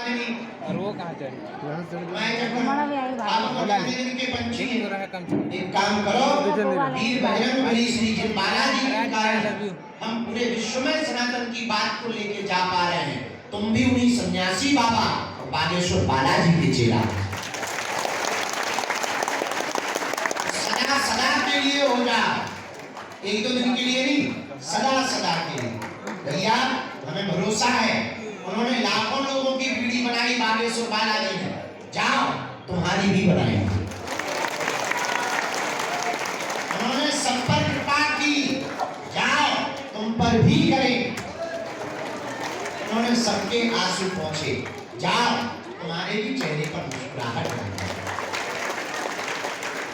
में नहीं। और वो कहाँ चढ़ी? मैं जब आपको कहते हैं कि पंछी लेकिन हो रहा है कम से कम। एक काम करो, वीर बजरंग बली श्री जिन बालाजी के कारण हम पूरे विश्व में सनातन की बात को लेके जा पा रहे हैं। तुम भी उन्हीं सन्यासी बाबा और बागेश्वर बालाजी के चेला। सदा सदा के लिए हो जा, एक दो दिन के लिए नहीं, सदा सदा के लिए। भैया हमें भरोसा है, उन्होंने लाखों लोगों की पीढ़ी बनाई बागेश्वर बालाजी ने, जाओ तुम्हारी भी बनाएंगे। उन्होंने सब पर कृपा की, जाओ तुम पर भी करें। उन्होंने सबके आंसू पहुंचे, जाओ तुम्हारे भी चेहरे पर मुस्कुराहट आएगी।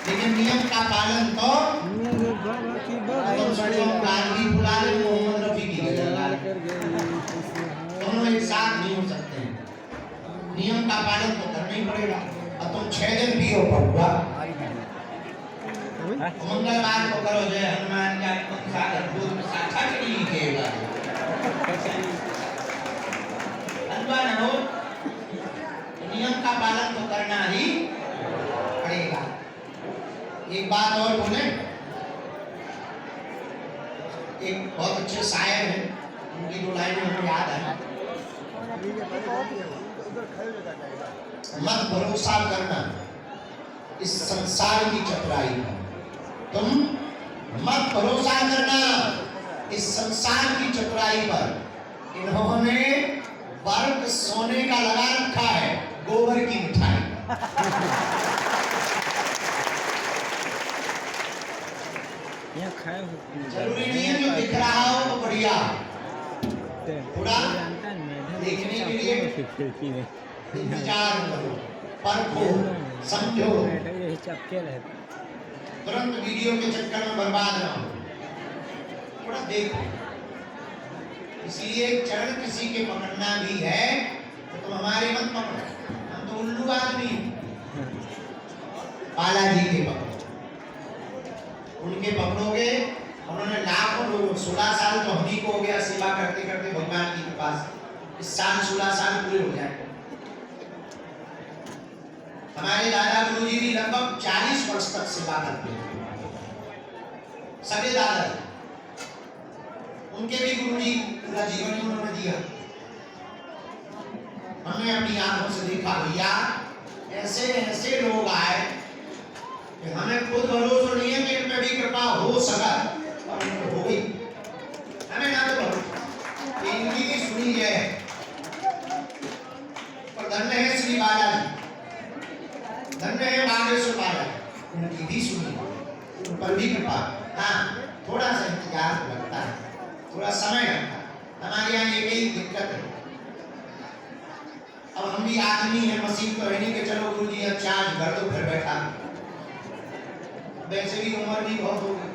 लेकिन नियम का पालन तो गांधी बुला ले, मोहम्मद रफी की दोनों एक साथ नहीं हो सकते हैं। नियम का पालन तो करना ही पड़ेगा। और तुम 6 दिन भी हो पड़ूगा। मंगलवार को करो जय हनुमान का सागर दूध में साखा के लिए लिखेगा। अनबा न हो, नियम का पालन तो करना ही पड़ेगा। एक बात और बोले, एक बहुत अच्छे शायर हैं, उनकी 2 लाइनें हमें याद है। मत भरोसा करना इस संसार की चतुराई पर, तुम मत भरोसा करना इस संसार की चतुराई पर। इन्होंने वर्क सोने का लगा रखा है, गोबर की मिठाई। जरूरी नहीं है जो दिख रहा हो वो बढ़िया, थोड़ा देखने के लिए विचार करो, परखो, समझो। तुरंत वीडियो के चक्कर में बर्बाद ना हो, थोड़ा देखो। इसलिए चरण किसी के पकड़ना भी है तो तुम हमारे मत पकड़ो, हम तो उल्लू आदमी हैं। बालाजी के पकड़ो, उनके पकड़ोगे। उन्होंने लाखों लोग, 16 साल तो हम ही को हो गया सेवा करते करते भगवान की कृपा से। इस साल 16 साल पूरे हो जाए। हमारे दादा गुरुजी भी लगभग 40 वर्ष तक सेवा करते हैं, सभी दादा। उनके भी गुरुजी पूरा जीवन उन्होंने दिया। हमने अपनी आंखों से देखा भैया, ऐसे ऐसे लोग आए कि हमें खुद भरोसा नहीं है कि इनमें भी कृपा हो सका, और हो गई। हमें ना तो भरोसा, इनकी भी सुनी है। और धन्य है श्री बालाजी, धन्य है बागेश्वर बालाजी, उनकी भी सुनी, उन पर भी कृपा। हाँ, थोड़ा सा इंतजार लगता है, थोड़ा समय लगता है। हमारे यहाँ ये कई दिक्कत है। अब हम भी आदमी हैं, मशीन तो है नहीं कि चलो गुरुजी अब चार्ज कर दो फिर बैठा। वैसे भी उम्र भी बहुत हो गई,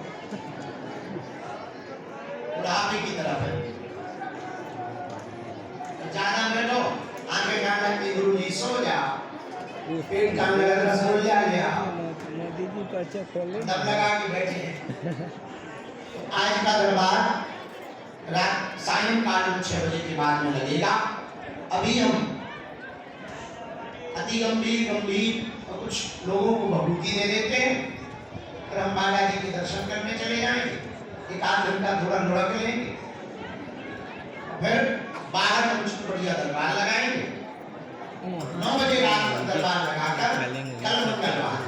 बुढ़ापे की तरफ है। ज्यादा बैठो, आंखें कान लगती, गुरुजी सो जाओ, पेट कान लगा रसगुल्ला ले आओ, दम लगा के बैठे हैं। आज का दरबार रात सायंकाल 6 बजे के बाद में लगेगा। अभी हम अति गंभीर और कुछ लोगों को भभूति दे देते हैं, फिर हम बालाजी के दर्शन करने चले जाएंगे। 1-8 घंटा थोड़ा लुढ़क लेंगे, फिर 12 कुछ बढ़िया दरबार लगाएंगे। 9 बजे रात में दरबार लगाकर कल मंगलवार,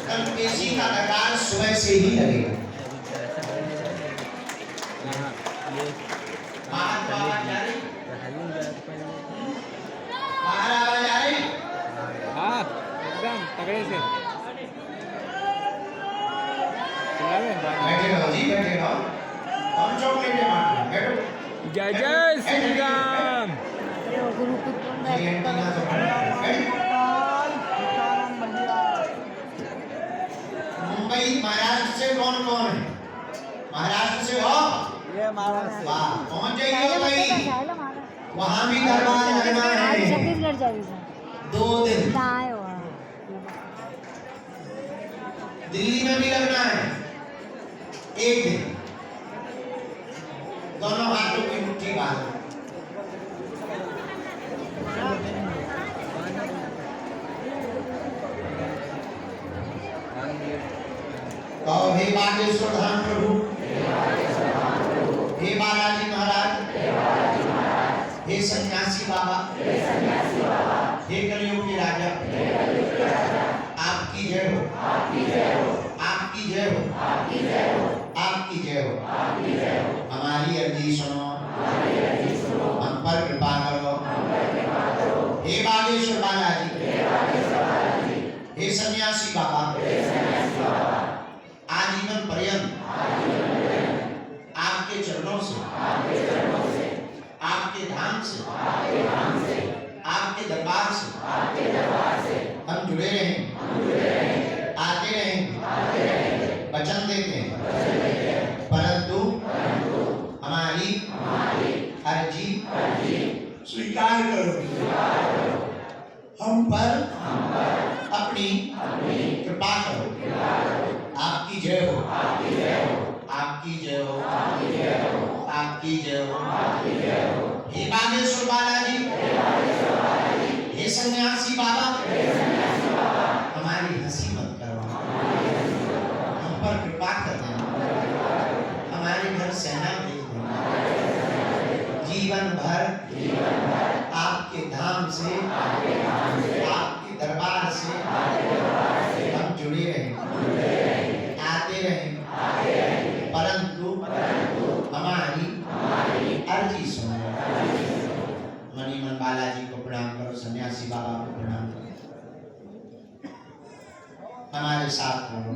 कल पेशी का दरबार सुबह से ही लगेगा। हाँ एकदम तगड़े से बैठे रहो जी, बैठे रहो। हम चॉकलेट बांट बैठो। जय जय श्री राम। मुंबई महाराष्ट्र से कौन कौन है? महाराष्ट्र से हो? ये महाराष्ट्र। वाह, पहुंच जाइए भाई। वहाँ भी दरबार लगना है। छत्तीसगढ़ जाइए 2 दिन। दिल्ली में भी लगना है 1 दिन। दोनों हाथों की मुट्ठी बांध, बागेश्वर धाम प्रभु, हे बालाजी महाराज, हे सन्यासी बाबा, हे कलियुग के राजा, आपकी जय हो, आपकी जय हो, आपकी जय हो, आपकी जय हो। हमारी अर्जी सुनो, हम पर कृपा करो। हे बागेश्वर बालाजी, हे सन्यासी बाबा, आजीवन पर्यंत आपके चरणों से, आपके धाम से, आपके दरबार से हम जुड़े रहें, आते रहें, वचन देते हैं, परंतु हमारी अर्जी स्वीकार करो। हम पर अपनी कृपा करो। आपकी जय हो, आपकी जय हो, आपकी जय हो, आपकी जय हो। हे बागेश्वर बालाजी, हे सन्यासी बाबा, हमारी हंसी मत करो, हम पर कृपा कर देना, हमारे घर सेना भेज देना। जीवन भर आपके धाम से, आपके दरबार से हम जुड़े रहें, आते रहें, परंतु हमारी अर्जी सुनो। मणिमन बालाजी को प्रणाम करो, सन्यासी बाबा को प्रणाम करो, हमारे साथ करो।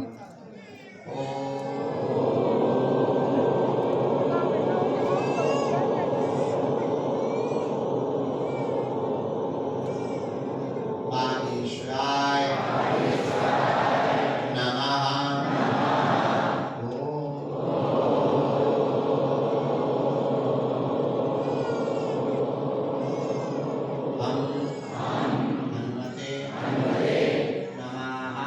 बागेश्वराय नमः। हनुमते नमः।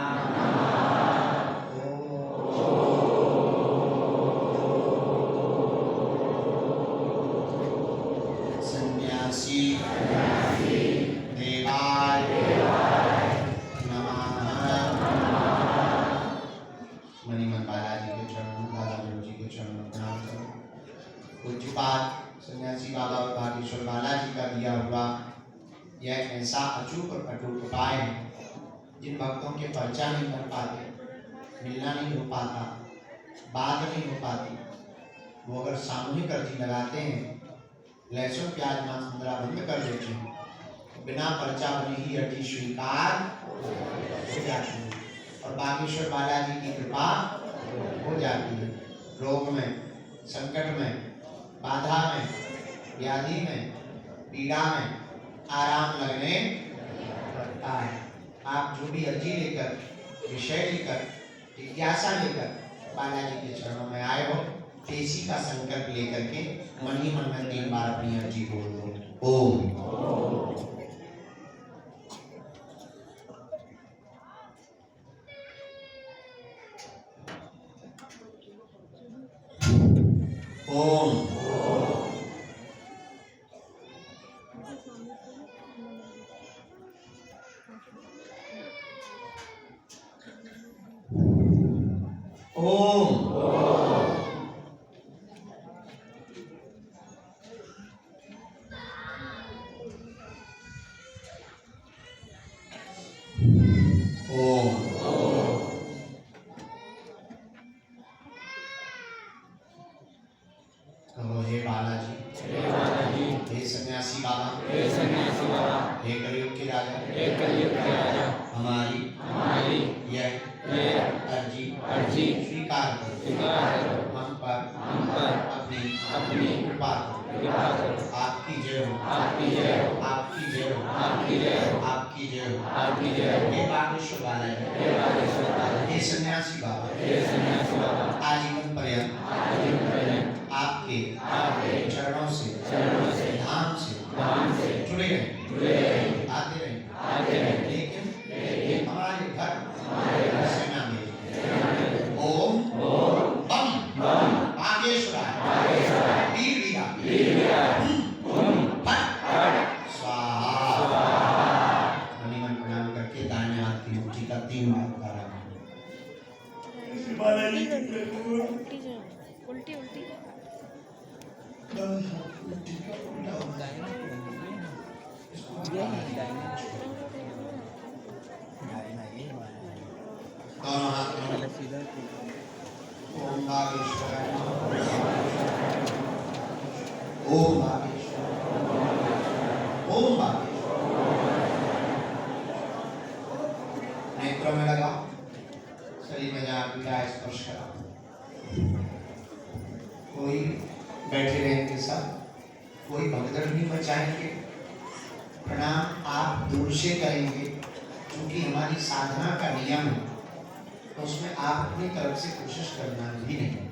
सन्यासी देवाय मणिमन बालाजी के चरणों, दादा गुरु जी के चरणों में प्रणाम करो। पूज्यपाद सन्यासी बाबा बागेश्वर बालाजी का दिया हुआ यह ऐसा अचूक और अटूट उपाय है, जिन भक्तों के पर्चा नहीं कर पाते, मिलना नहीं हो पाता, बात नहीं हो पाती, वो अगर सामूहिक अर्जी लगाते हैं, लहसुन प्याज मांस मुद्रा बंद कर देते हैं, बिना पर्चा बने ही अर्जी स्वीकार हो जाती है और बागेश्वर बालाजी की कृपा हो जाती है। रोग में, संकट में, बाधा में, व्याधि में, पीड़ा में आराम लगने लगता है। आप जो भी अर्जी लेकर, विषय लेकर, जिज्ञासा लेकर बालाजी के चरणों में आए हो, इसी का संकल्प लेकर के मन ही मन में 3 बार अपनी अर्जी बोल दो। ओम ओम ओम हे बालाजी, हे सन्यासी बाबा, हे कलियुग के राजा, हमारी यह अर्जी स्वीकार करो। हम पर अपनी कृपा करो। आपकी जय हो, आपकी जय हो, आपकी जय हो, आपकी जय हो, आपकी जय हो, आपकी जय हो। हे बागेश्वर बालाजी, हे सन्यासी बाबा, आजीवन पर्यंत आपके चरणों से, धाम से जुड़े रहें, आते रहें, लेकिन हमारे घर सेना में ओम बम बागेश्वराय वीर वीरा फट स्वाहा। मणिमन प्रणाम करके दाहिने हाथ की मुट्ठी का 3 बार उतारा। बालाजी ओम बागेश्वर, ओम बागेश्वर। नेत्रों में लगाओ, शरीर में जहाँ पीड़ा है स्पर्श कराओ। कोई बैठे रहेंगे सब, कोई भगदड़ नहीं मचाएंगे। प्रणाम आप दूर से करेंगे, क्योंकि हमारी साधना का नियम है, तो उसमें आप अपनी तरफ से कोशिश करना भी नहीं।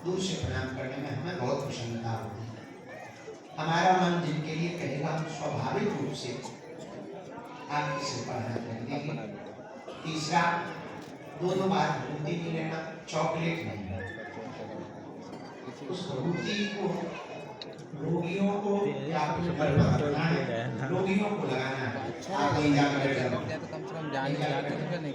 दूर से प्रणाम करने में हमें बहुत प्रसन्नता होती है। हमारा मन जिनके लिए कहेगा, हम स्वाभाविक रूप से आपके सिर पर हाथ रख देंगे। तीसरा, दोनों बार भूति नहीं लेना, चॉकलेट नहीं लेना। उस भूति को रोगियों को या रोगियों को लगाना है। आप नहीं जाकर तो कम से कम जाने जाते तो नहीं